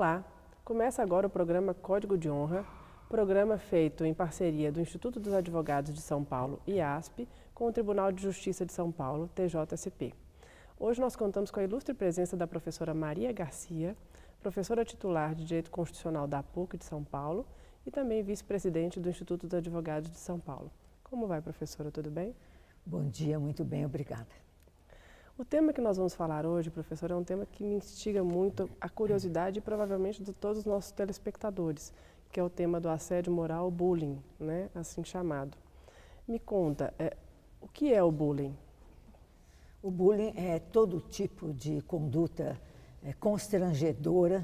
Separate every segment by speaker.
Speaker 1: Olá, começa agora o programa Código de Honra, programa feito em parceria do Instituto dos Advogados de São Paulo, IASP, com o Tribunal de Justiça de São Paulo, TJSP. Hoje nós contamos com a ilustre presença da professora Maria Garcia, professora titular de Direito Constitucional da PUC de São Paulo e também vice-presidente do Instituto dos Advogados de São Paulo. Como vai, professora? Tudo bem?
Speaker 2: Bom dia, muito bem, obrigada.
Speaker 1: O tema que nós vamos falar hoje, professora, é um tema que me instiga muito a curiosidade e provavelmente de todos os nossos telespectadores, que é o tema do assédio moral, bullying, né, assim chamado. Me conta, o que é o bullying?
Speaker 2: O bullying é todo tipo de conduta constrangedora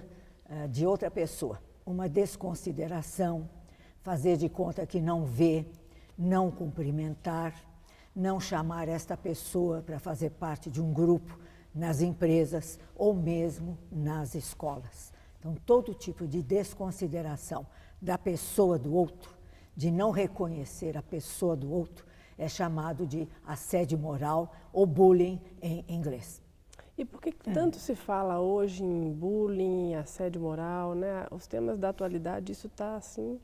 Speaker 2: de outra pessoa. Uma desconsideração, fazer de conta que não vê, não cumprimentar, não chamar esta pessoa para fazer parte de um grupo nas empresas ou mesmo nas escolas. Então, todo tipo de desconsideração da pessoa do outro, de não reconhecer a pessoa do outro, é chamado de assédio moral ou bullying em inglês.
Speaker 1: E por que tanto se fala hoje em bullying, assédio moral, né? Os temas da atualidade, isso está assim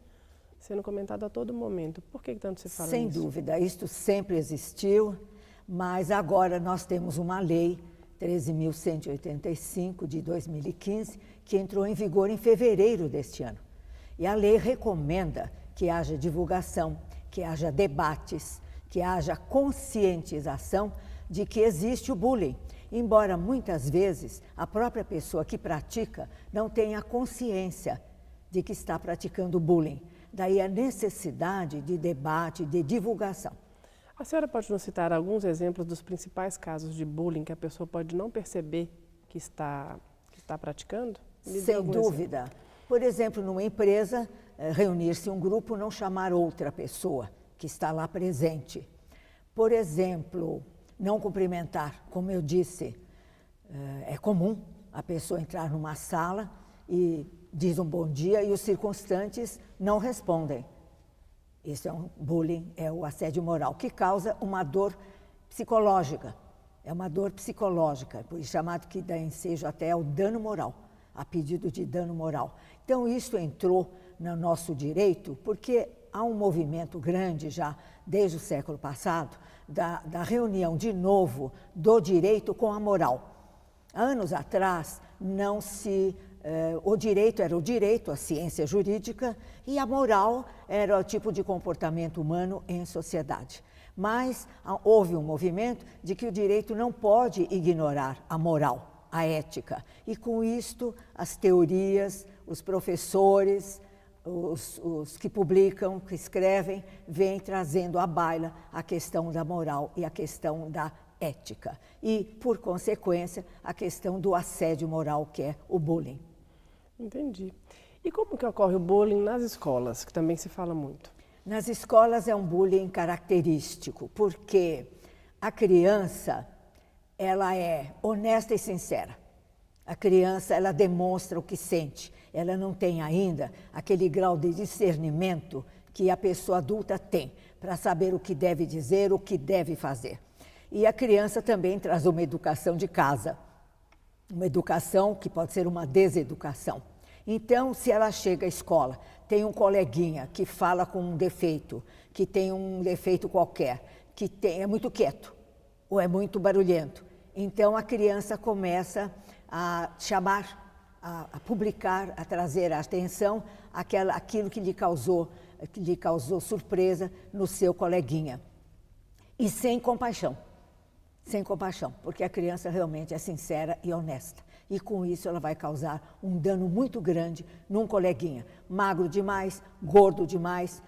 Speaker 1: sendo comentado a todo momento. Por que tanto se fala
Speaker 2: Sem
Speaker 1: nisso?
Speaker 2: dúvida, isto sempre existiu, mas agora nós temos uma lei 13.185 de 2015 que entrou em vigor em fevereiro deste ano. E a lei recomenda que haja divulgação, que haja debates, que haja conscientização de que existe o bullying, embora muitas vezes a própria pessoa que pratica não tenha consciência de que está praticando bullying. Daí a necessidade de debate, de divulgação.
Speaker 1: A senhora pode nos citar alguns exemplos dos principais casos de bullying que a pessoa pode não perceber que está praticando?
Speaker 2: Sem dúvida. Por exemplo, numa empresa, reunir-se um grupo, não chamar outra pessoa que está lá presente. Por exemplo, não cumprimentar. Como eu disse, é comum a pessoa entrar numa sala e diz um bom dia e os circunstantes não respondem. Isso é um bullying, é o assédio moral, que causa uma dor psicológica. É uma dor psicológica, por isso chamado que dá ensejo até ao dano moral, a pedido de dano moral. Então, isso entrou no nosso direito porque há um movimento grande já, desde o século passado, da reunião de novo do direito com a moral. Há anos atrás, o direito era o direito, a ciência jurídica, e a moral era o tipo de comportamento humano em sociedade. Mas houve um movimento de que o direito não pode ignorar a moral, a ética. E com isto, as teorias, os professores, os que publicam, que escrevem, vêm trazendo à baila a questão da moral e a questão da ética. E, por consequência, a questão do assédio moral, que é o bullying.
Speaker 1: Entendi. E como que ocorre o bullying nas escolas, que também se fala muito?
Speaker 2: Nas escolas é um bullying característico, porque a criança, ela é honesta e sincera. A criança, ela demonstra o que sente. Ela não tem ainda aquele grau de discernimento que a pessoa adulta tem, para saber o que deve dizer, o que deve fazer. E a criança também traz uma educação de casa. Uma educação que pode ser uma deseducação. Então, se ela chega à escola, tem um coleguinha que fala com um defeito, que tem um defeito qualquer, é muito quieto ou é muito barulhento, então a criança começa a chamar, a publicar, a trazer à atenção aquilo que lhe causou surpresa no seu coleguinha. E sem compaixão. Sem compaixão, porque a criança realmente é sincera e honesta. E com isso ela vai causar um dano muito grande num coleguinha. Magro demais, gordo demais,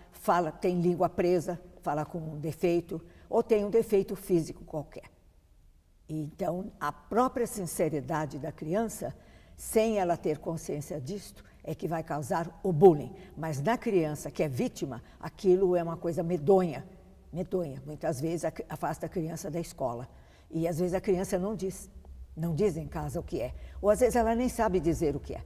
Speaker 2: tem língua presa, fala com um defeito, ou tem um defeito físico qualquer. Então, a própria sinceridade da criança, sem ela ter consciência disto, é que vai causar o bullying. Mas na criança que é vítima, aquilo é uma coisa medonha. Medonha. Muitas vezes afasta a criança da escola. E às vezes a criança não diz em casa o que é. Ou às vezes ela nem sabe dizer o que é.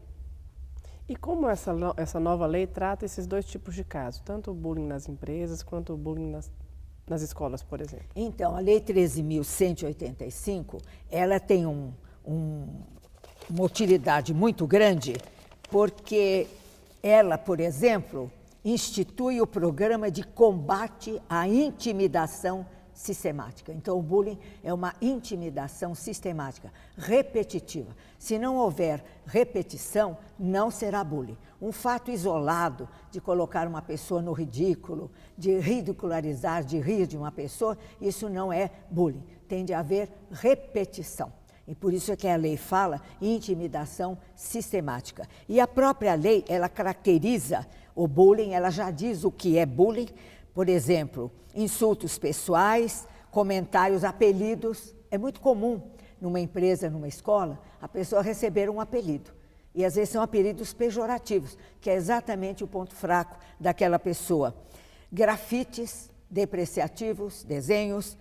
Speaker 1: E como essa nova lei trata esses dois tipos de casos? Tanto o bullying nas empresas quanto o bullying nas escolas, por exemplo?
Speaker 2: Então, a Lei 13.185, ela tem uma utilidade muito grande, porque ela, por exemplo, institui o programa de combate à intimidação sistemática. Então, o bullying é uma intimidação sistemática, repetitiva. Se não houver repetição, não será bullying. Um fato isolado de colocar uma pessoa no ridículo, de ridicularizar, de rir de uma pessoa, isso não é bullying. Tem de haver repetição. E por isso é que a lei fala em intimidação sistemática. E a própria lei, ela caracteriza o bullying, ela já diz o que é bullying. Por exemplo, insultos pessoais, comentários, apelidos. É muito comum numa empresa, numa escola, a pessoa receber um apelido. E às vezes são apelidos pejorativos, que é exatamente o ponto fraco daquela pessoa. Grafites depreciativos, desenhos,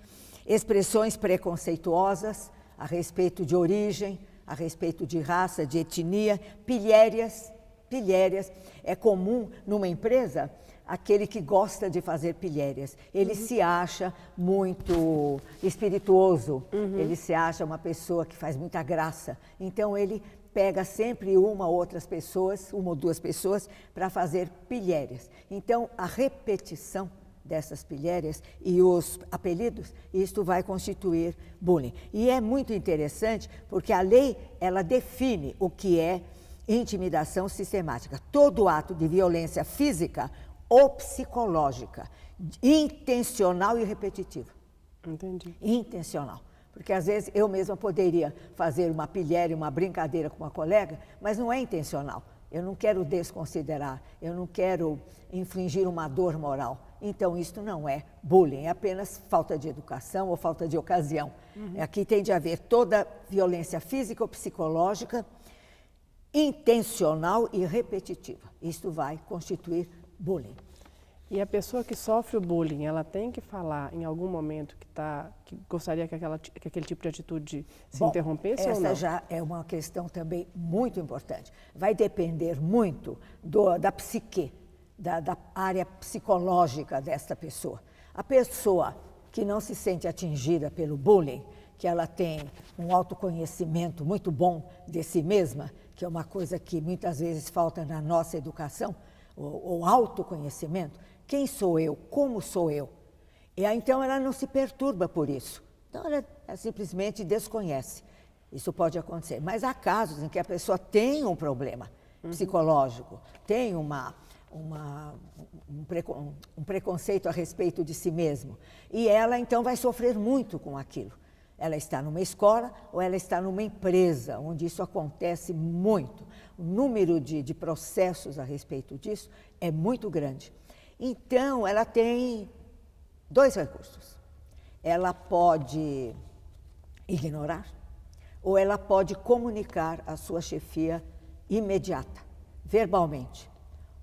Speaker 2: expressões preconceituosas a respeito de origem, a respeito de raça, de etnia, pilhérias. Pilhérias. É comum numa empresa aquele que gosta de fazer pilhérias. Ele se acha muito espirituoso, ele se acha uma pessoa que faz muita graça. Então, ele pega sempre uma ou duas pessoas, para fazer pilhérias. Então, a repetição dessas pilhérias e os apelidos, isto vai constituir bullying. E é muito interessante porque a lei, ela define o que é intimidação sistemática. Todo ato de violência física ou psicológica, intencional e repetitiva.
Speaker 1: Entendi.
Speaker 2: Intencional. Porque às vezes eu mesma poderia fazer uma pilhéria, uma brincadeira com uma colega, mas não é intencional. Eu não quero desconsiderar, eu não quero infligir uma dor moral. Então, isto não é bullying, é apenas falta de educação ou falta de ocasião. Aqui tem de haver toda violência física ou psicológica, intencional e repetitiva. Isto vai constituir bullying.
Speaker 1: E a pessoa que sofre o bullying, ela tem que falar em algum momento que gostaria que aquele tipo de atitude se interrompesse ou não?
Speaker 2: Essa já é uma questão também muito importante. Vai depender muito da psique, da área psicológica desta pessoa. A pessoa que não se sente atingida pelo bullying, que ela tem um autoconhecimento muito bom de si mesma, que é uma coisa que muitas vezes falta na nossa educação, o autoconhecimento. Quem sou eu? Como sou eu? E aí, então, ela não se perturba por isso. Então, ela simplesmente desconhece. Isso pode acontecer. Mas há casos em que a pessoa tem um problema psicológico, tem um preconceito a respeito de si mesmo. E ela, então, vai sofrer muito com aquilo. Ela está numa escola ou ela está numa empresa, onde isso acontece muito. O número de processos a respeito disso é muito grande. Então, ela tem dois recursos. Ela pode ignorar ou ela pode comunicar a sua chefia imediata, verbalmente.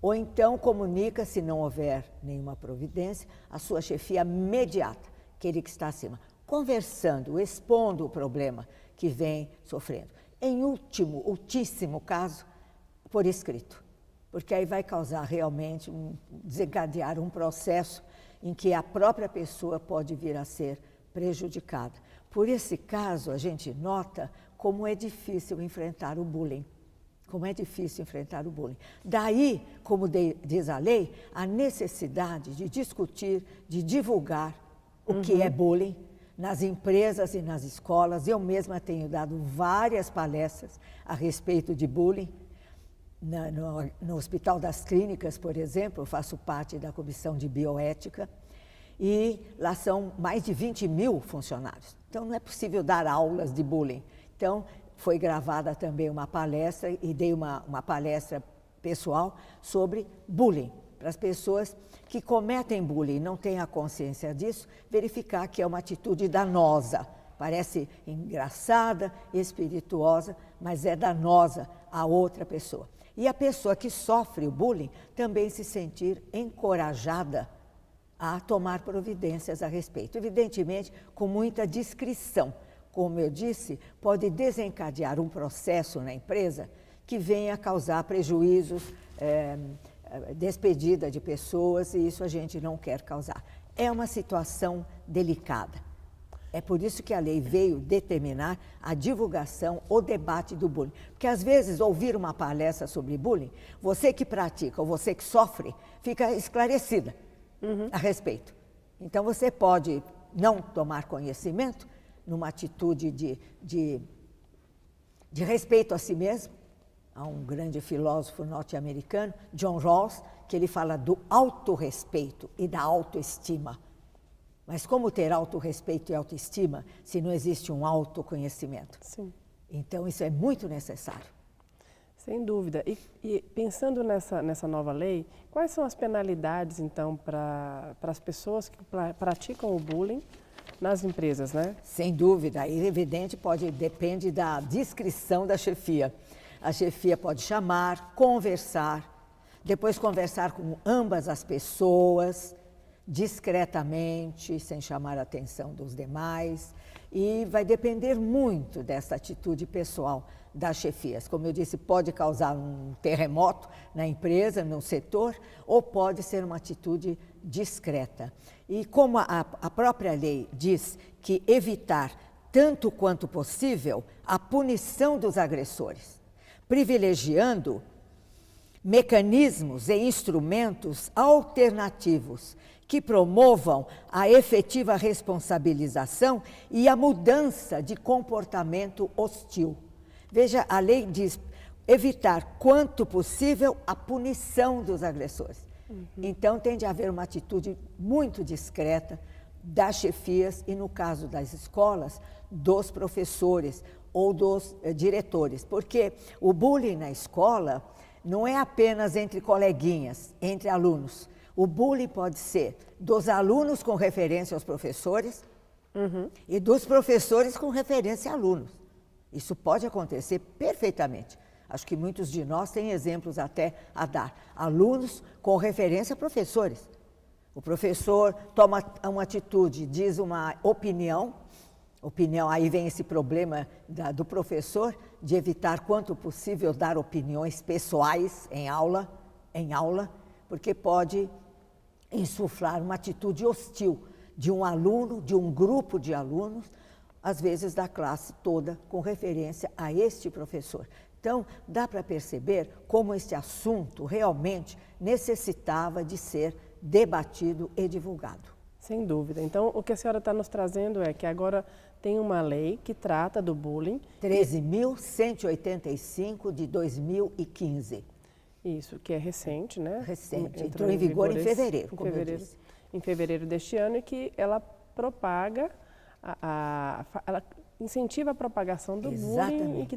Speaker 2: Ou então comunica, se não houver nenhuma providência, a sua chefia imediata, aquele que está acima, conversando, expondo o problema que vem sofrendo. Em ultíssimo caso, por escrito. Porque aí vai causar realmente, desencadear um processo em que a própria pessoa pode vir a ser prejudicada. Por esse caso, a gente nota como é difícil enfrentar o bullying. Como é difícil enfrentar o bullying. Daí, como diz a lei, a necessidade de discutir, de divulgar o que é bullying nas empresas e nas escolas. Eu mesma tenho dado várias palestras a respeito de bullying. No Hospital das Clínicas, por exemplo, eu faço parte da comissão de bioética e lá são mais de 20 mil funcionários. Então, não é possível dar aulas de bullying. Então, foi gravada também uma palestra e dei uma palestra pessoal sobre bullying, para as pessoas que cometem bullying e não têm a consciência disso, verificar que é uma atitude danosa. Parece engraçada, espirituosa, mas é danosa a outra pessoa. E a pessoa que sofre o bullying também se sentir encorajada a tomar providências a respeito. Evidentemente, com muita discrição. Como eu disse, pode desencadear um processo na empresa que venha a causar prejuízos, despedida de pessoas, e isso a gente não quer causar. É uma situação delicada. É por isso que a lei veio determinar a divulgação, o debate do bullying. Porque às vezes ouvir uma palestra sobre bullying, você que pratica ou você que sofre, fica esclarecida a respeito. Então você pode não tomar conhecimento numa atitude de respeito a si mesmo. Há um grande filósofo norte-americano, John Rawls, que ele fala do autorrespeito e da autoestima. Mas como ter autorrespeito e autoestima se não existe um autoconhecimento?
Speaker 1: Sim.
Speaker 2: Então, isso é muito necessário.
Speaker 1: Sem dúvida. E pensando nessa nova lei, quais são as penalidades, então, para as pessoas que praticam o bullying nas empresas, né?
Speaker 2: Sem dúvida. É evidente, depende da discrição da chefia. A chefia pode chamar, conversar, depois conversar com ambas as pessoas, discretamente, sem chamar a atenção dos demais, e vai depender muito dessa atitude pessoal das chefias. Como eu disse, pode causar um terremoto na empresa, no setor, ou pode ser uma atitude discreta. E como a própria lei diz que evitar, tanto quanto possível, a punição dos agressores, privilegiando mecanismos e instrumentos alternativos que promovam a efetiva responsabilização e a mudança de comportamento hostil. Veja, a lei diz evitar, quanto possível, a punição dos agressores. Então, tem de haver uma atitude muito discreta das chefias e, no caso das escolas, dos professores ou dos diretores. Porque o bullying na escola não é apenas entre coleguinhas, entre alunos. O bullying pode ser dos alunos com referência aos professores e dos professores com referência a alunos. Isso pode acontecer perfeitamente. Acho que muitos de nós têm exemplos até a dar. Alunos com referência a professores. O professor toma uma atitude, diz uma opinião, aí vem esse problema do professor de evitar, quanto possível, dar opiniões pessoais em aula, porque pode insuflar uma atitude hostil de um aluno, de um grupo de alunos, às vezes da classe toda, com referência a este professor. Então, dá para perceber como este assunto realmente necessitava de ser debatido e divulgado.
Speaker 1: Sem dúvida. Então, o que a senhora está nos trazendo é que agora tem uma lei que trata do bullying.
Speaker 2: 13.185 de 2015.
Speaker 1: Isso, que é recente, né?
Speaker 2: Recente. Entrou em vigor em fevereiro,
Speaker 1: em fevereiro deste ano, e que ela propaga, ela incentiva a propagação do bullying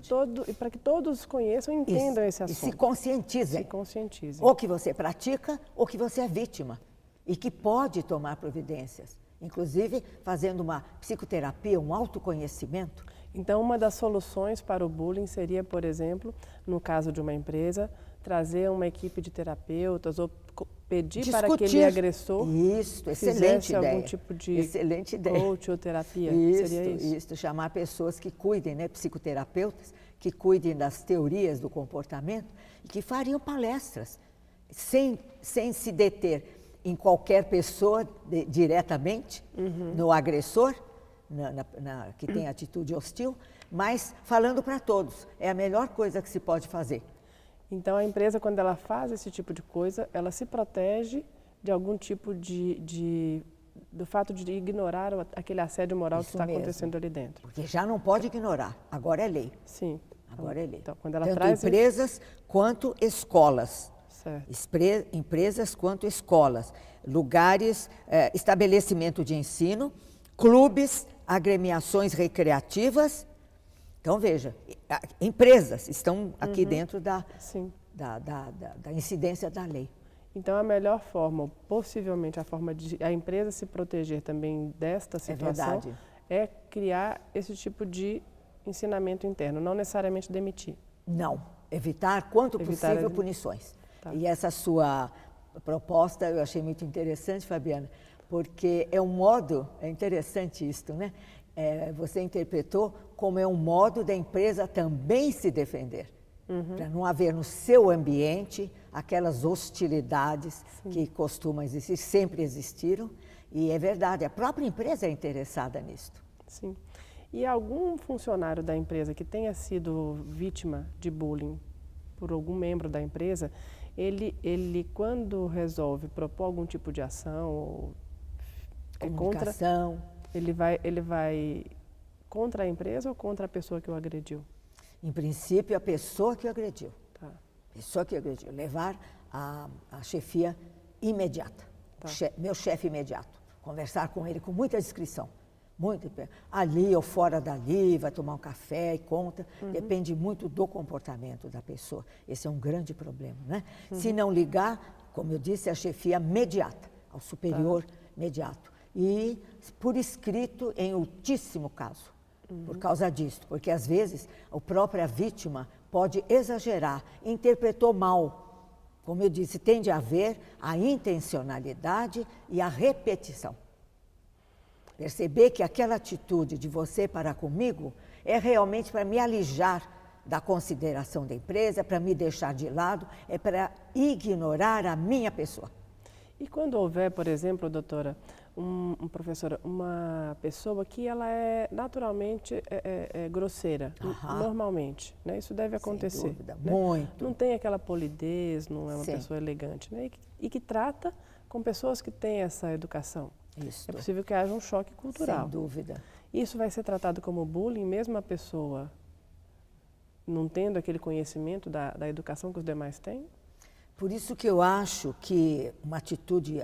Speaker 1: e para que todos conheçam e entendam esse assunto.
Speaker 2: E se conscientizem.
Speaker 1: Se conscientizem.
Speaker 2: Ou que você pratica, ou que você é vítima. E que pode tomar providências. Inclusive, fazendo uma psicoterapia, um autoconhecimento.
Speaker 1: Então, uma das soluções para o bullying seria, por exemplo, no caso de uma empresa, trazer uma equipe de terapeutas ou pedir para aquele agressor fizesse algum tipo de coach ou terapia. Seria isso?
Speaker 2: Isso, chamar pessoas que cuidem, né, psicoterapeutas, que cuidem das teorias do comportamento e que fariam palestras, sem se deter em qualquer pessoa diretamente, no agressor, que tem atitude hostil, mas falando para todos. É a melhor coisa que se pode fazer.
Speaker 1: Então, a empresa, quando ela faz esse tipo de coisa, ela se protege de algum tipo do fato de ignorar aquele assédio moral que está acontecendo ali dentro.
Speaker 2: Porque já não pode ignorar, agora é lei.
Speaker 1: Sim.
Speaker 2: Agora é lei.
Speaker 1: Então, quando ela
Speaker 2: tanto
Speaker 1: traz
Speaker 2: empresas quanto escolas.
Speaker 1: Certo.
Speaker 2: Empresas quanto escolas, lugares, estabelecimento de ensino, clubes, agremiações recreativas. Então, veja, empresas estão aqui dentro da incidência da lei.
Speaker 1: Então, a melhor forma, possivelmente a forma de a empresa se proteger também desta situação, é criar esse tipo de ensinamento interno, não necessariamente demitir.
Speaker 2: Não, evitar quanto possível punições. Tá. E essa sua proposta eu achei muito interessante, Fabiana, porque é interessante isto, né? Você interpretou como é um modo da empresa também se defender, para não haver no seu ambiente aquelas hostilidades que costumam existir, sempre existiram, e é verdade, a própria empresa é interessada nisto.
Speaker 1: Sim. E algum funcionário da empresa que tenha sido vítima de bullying por algum membro da empresa, ele quando resolve propor algum tipo de ação ou
Speaker 2: Comunicação.
Speaker 1: Ele vai contra a empresa ou contra a pessoa que o agrediu?
Speaker 2: Em princípio, a pessoa que o agrediu.
Speaker 1: Tá.
Speaker 2: Pessoa que o agrediu. Levar a chefia imediata.
Speaker 1: Tá.
Speaker 2: Meu chefe imediato. Conversar com ele com muita discrição. Muito. Ali ou fora dali, vai tomar um café e conta. Depende muito do comportamento da pessoa. Esse é um grande problema, né? Se não ligar, como eu disse, a chefia imediata, ao superior imediato. E por escrito, em ultíssimo caso, por causa disso. Porque, às vezes, a própria vítima pode exagerar, interpretou mal. Como eu disse, tem de haver a intencionalidade e a repetição. Perceber que aquela atitude de você para comigo é realmente para me alijar da consideração da empresa, para me deixar de lado, é para ignorar a minha pessoa.
Speaker 1: E quando houver, por exemplo, doutora, professora, uma pessoa que ela é naturalmente grosseira, normalmente, né? Isso deve acontecer.
Speaker 2: Sem dúvida,
Speaker 1: né?
Speaker 2: muito.
Speaker 1: Não tem aquela polidez, não é uma
Speaker 2: Sim.
Speaker 1: pessoa elegante, né? E que trata com pessoas que têm essa educação.
Speaker 2: Isso.
Speaker 1: É possível que haja um choque cultural.
Speaker 2: Sem dúvida.
Speaker 1: Isso vai ser tratado como bullying, mesmo a pessoa não tendo aquele conhecimento da educação que os demais têm?
Speaker 2: Por isso que eu acho que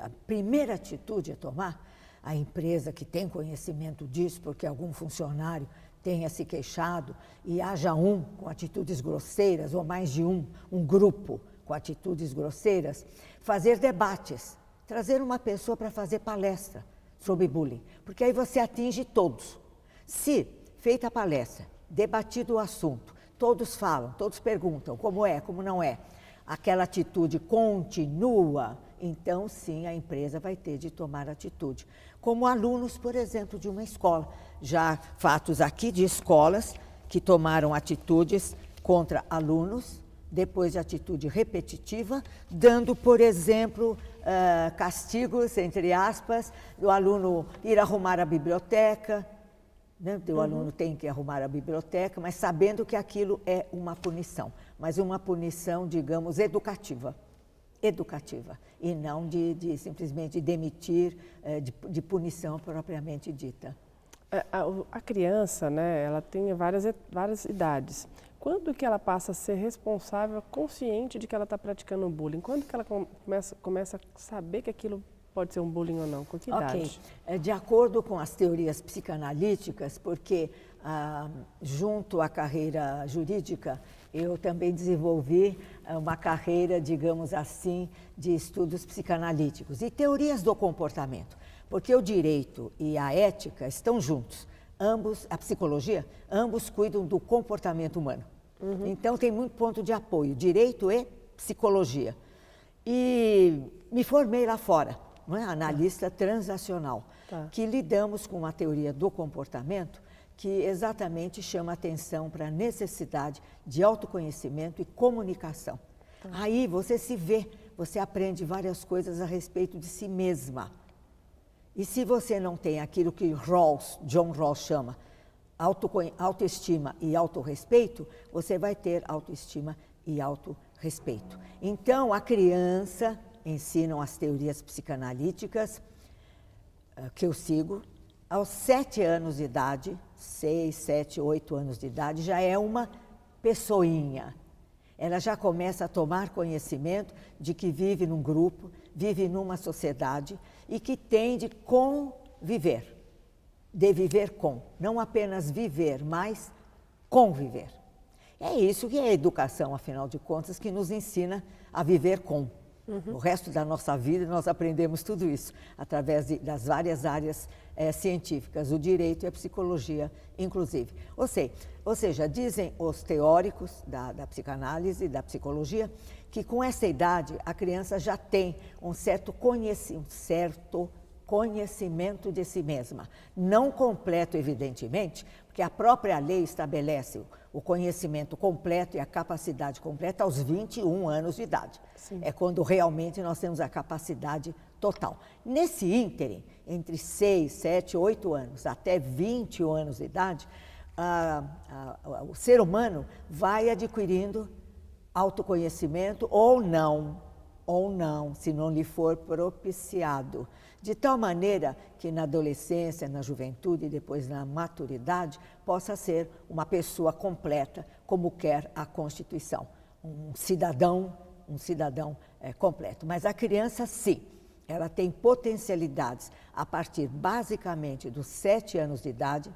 Speaker 2: a primeira atitude a tomar, a empresa que tem conhecimento disso, porque algum funcionário tenha se queixado e haja um com atitudes grosseiras, ou mais de um grupo com atitudes grosseiras, fazer debates, trazer uma pessoa para fazer palestra sobre bullying, porque aí você atinge todos. Se, feita a palestra, debatido o assunto, todos falam, todos perguntam como é, como não é, aquela atitude continua, então sim a empresa vai ter de tomar atitude. Como alunos, por exemplo, de uma escola. Já fatos aqui de escolas que tomaram atitudes contra alunos, depois de atitude repetitiva, dando, por exemplo, castigos, entre aspas, do aluno ir arrumar a biblioteca, né? O aluno tem que arrumar a biblioteca, mas sabendo que aquilo é uma punição, mas uma punição, digamos, educativa, e não de simplesmente demitir, de punição propriamente dita.
Speaker 1: A criança, né, ela tem várias idades. Quando que ela passa a ser responsável, consciente de que ela está praticando bullying? Quando que ela começa a saber que aquilo pode ser um bullying ou não? Com que idade?
Speaker 2: Ok. De acordo com as teorias psicanalíticas, porque junto à carreira jurídica, eu também desenvolvi uma carreira, digamos assim, de estudos psicanalíticos e teorias do comportamento, porque o direito e a ética estão juntos. Ambos, a psicologia, ambos cuidam do comportamento humano. Então, tem muito ponto de apoio, direito e psicologia. E me formei lá fora, não é? Analista transacional, que lidamos com uma teoria do comportamento que exatamente chama atenção para a necessidade de autoconhecimento e comunicação. Aí você se vê, você aprende várias coisas a respeito de si mesma. E se você não tem aquilo que John Rawls chama autoestima e autorrespeito, você vai ter autoestima e autorrespeito. Então, a criança, ensinam as teorias psicanalíticas que eu sigo, aos 7 anos de idade, 6, 7, 8 anos de idade, já é uma pessoinha. Ela já começa a tomar conhecimento de que vive num grupo, vive numa sociedade e que tem de conviver, de viver com, não apenas viver, mas conviver. É isso que é a educação, afinal de contas, que nos ensina a viver com. O resto da nossa vida nós aprendemos tudo isso através das várias áreas científicas, o direito e a psicologia, inclusive. Ou seja, dizem os teóricos da psicanálise e da psicologia que com essa idade a criança já tem um certo conhecimento de si mesma. Não completo, evidentemente, porque a própria lei estabelece o conhecimento completo e a capacidade completa aos 21 anos de idade.
Speaker 1: Sim.
Speaker 2: É quando realmente nós temos a capacidade total. Nesse ínterim, entre 6, 7, 8 anos até 20 anos de idade, o ser humano vai adquirindo autoconhecimento ou não, se não lhe for propiciado. De tal maneira que na adolescência, na juventude e depois na maturidade, possa ser uma pessoa completa, como quer a Constituição. Um cidadão completo. Mas a criança, sim, ela tem potencialidades a partir, basicamente, dos 7 anos de idade,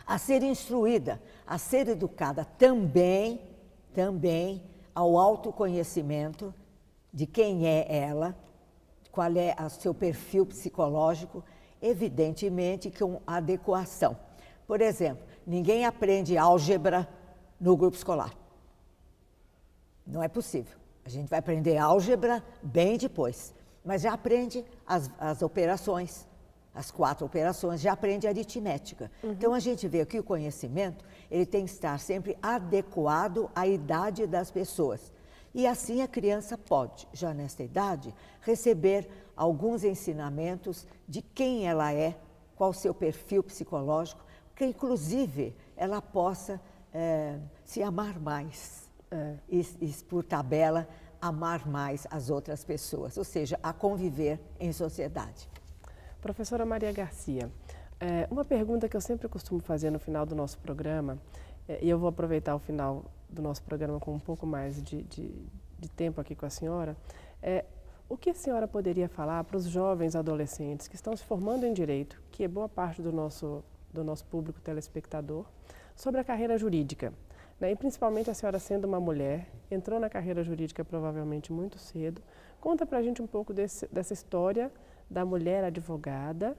Speaker 2: a ser instruída, a ser educada também ao autoconhecimento de quem é ela, qual é o seu perfil psicológico, evidentemente com adequação. Por exemplo, ninguém aprende álgebra no grupo escolar. Não é possível. A gente vai aprender álgebra bem depois, mas já aprende as operações, as 4 operações, já aprende aritmética. Então, a gente vê que o conhecimento ele tem que estar sempre adequado à idade das pessoas. E assim a criança pode, já nesta idade, receber alguns ensinamentos de quem ela é, qual o seu perfil psicológico, que inclusive ela possa se amar mais e, por tabela, amar mais as outras pessoas, ou seja, a conviver em sociedade.
Speaker 1: Professora Maria Garcia, uma pergunta que eu sempre costumo fazer no final do nosso programa, e eu vou aproveitar o final do nosso programa com um pouco mais de tempo aqui com a senhora, o que a senhora poderia falar para os jovens adolescentes que estão se formando em Direito, que é boa parte do nosso público telespectador, sobre a carreira jurídica? E principalmente a senhora sendo uma mulher, entrou na carreira jurídica provavelmente muito cedo. Conta para a gente um pouco dessa história da mulher advogada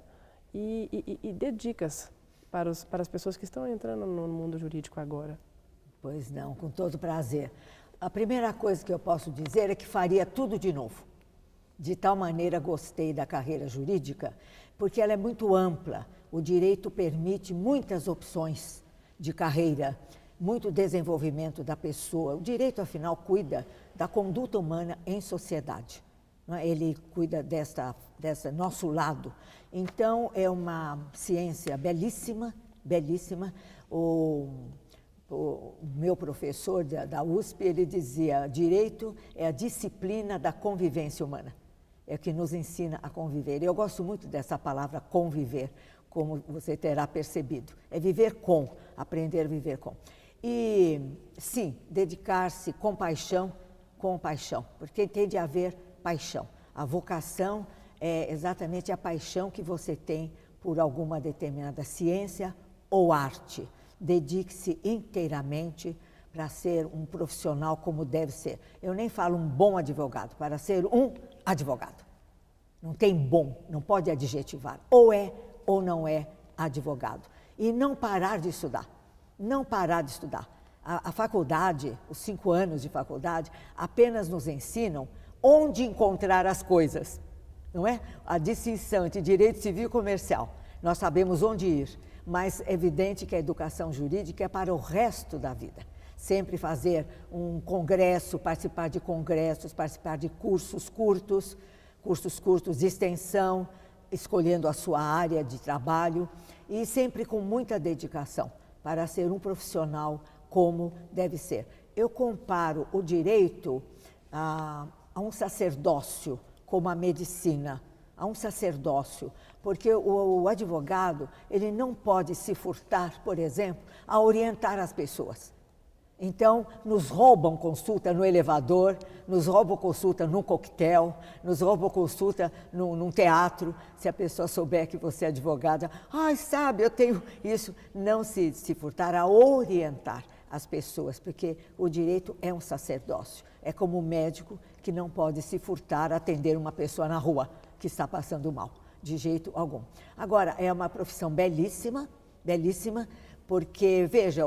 Speaker 1: e dê dicas para as pessoas que estão entrando no mundo jurídico agora.
Speaker 2: Pois não, com todo prazer. A primeira coisa que eu posso dizer é que faria tudo de novo. De tal maneira gostei da carreira jurídica, porque ela é muito ampla. O direito permite muitas opções de carreira, muito desenvolvimento da pessoa. O direito, afinal, cuida da conduta humana em sociedade. Ele cuida dessa nosso lado. Então, é uma ciência belíssima, belíssima. O meu professor da USP, ele dizia, direito é a disciplina da convivência humana. É que nos ensina a conviver. Eu gosto muito dessa palavra conviver, como você terá percebido. É viver com, aprender a viver com. E, sim, dedicar-se com paixão, porque tem de haver paixão. A vocação é exatamente a paixão que você tem por alguma determinada ciência ou arte. Dedique-se inteiramente para ser um profissional como deve ser. Eu nem falo um bom advogado, para ser um advogado. Não tem bom, não pode adjetivar. Ou é ou não é advogado. E não parar de estudar. Não parar de estudar. A faculdade, os 5 anos de faculdade, apenas nos ensinam onde encontrar as coisas, não é? A distinção entre direito civil e comercial. Nós sabemos onde ir, mas é evidente que a educação jurídica é para o resto da vida. Sempre fazer um congresso, participar de congressos, participar de cursos curtos de extensão, escolhendo a sua área de trabalho e sempre com muita dedicação para ser um profissional como deve ser. Eu comparo o direito a um sacerdócio, como a medicina, a um sacerdócio, porque o advogado, ele não pode se furtar, por exemplo, a orientar as pessoas. Então, nos roubam consulta no elevador, nos roubam consulta num coquetel, nos roubam consulta num teatro. Se a pessoa souber que você é advogada, sabe, eu tenho isso. Não se furtar a orientar as pessoas, porque o direito é um sacerdócio. É como o médico que não pode se furtar a atender uma pessoa na rua que está passando mal, de jeito algum. Agora, é uma profissão belíssima, belíssima, porque, veja,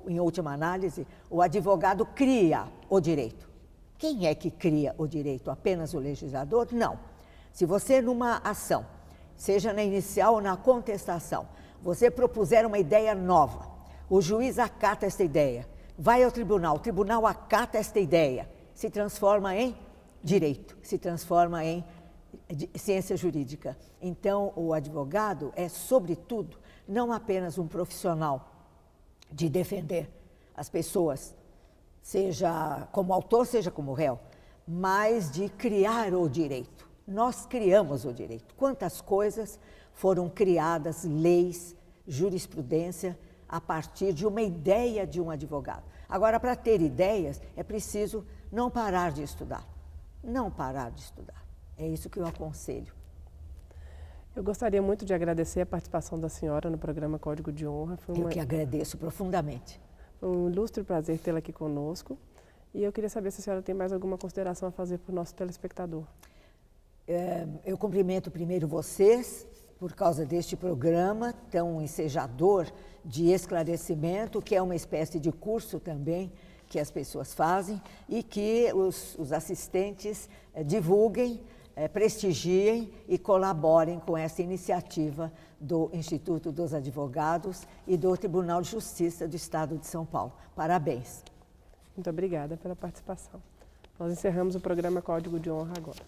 Speaker 2: em última análise, o advogado cria o direito. Quem é que cria o direito? Apenas o legislador? Não. Se você, numa ação, seja na inicial ou na contestação, você propuser uma ideia nova, o juiz acata esta ideia, vai ao tribunal, o tribunal acata esta ideia, se transforma em direito, se transforma em de ciência jurídica. Então, o advogado é, sobretudo, não apenas um profissional de defender as pessoas, seja como autor, seja como réu, mas de criar o direito. Nós criamos o direito. Quantas coisas foram criadas, leis, jurisprudência, a partir de uma ideia de um advogado. Agora, para ter ideias, é preciso não parar de estudar. Não parar de estudar. É isso que eu aconselho.
Speaker 1: Eu gostaria muito de agradecer a participação da senhora no programa Código de Honra.
Speaker 2: Eu que agradeço profundamente.
Speaker 1: Foi um ilustre prazer tê-la aqui conosco. E eu queria saber se a senhora tem mais alguma consideração a fazer para o nosso telespectador.
Speaker 2: Eu cumprimento primeiro vocês, por causa deste programa tão ensejador de esclarecimento, que é uma espécie de curso também que as pessoas fazem e que os assistentes divulguem, prestigiem e colaborem com essa iniciativa do Instituto dos Advogados e do Tribunal de Justiça do Estado de São Paulo. Parabéns.
Speaker 1: Muito obrigada pela participação. Nós encerramos o programa Código de Honra agora.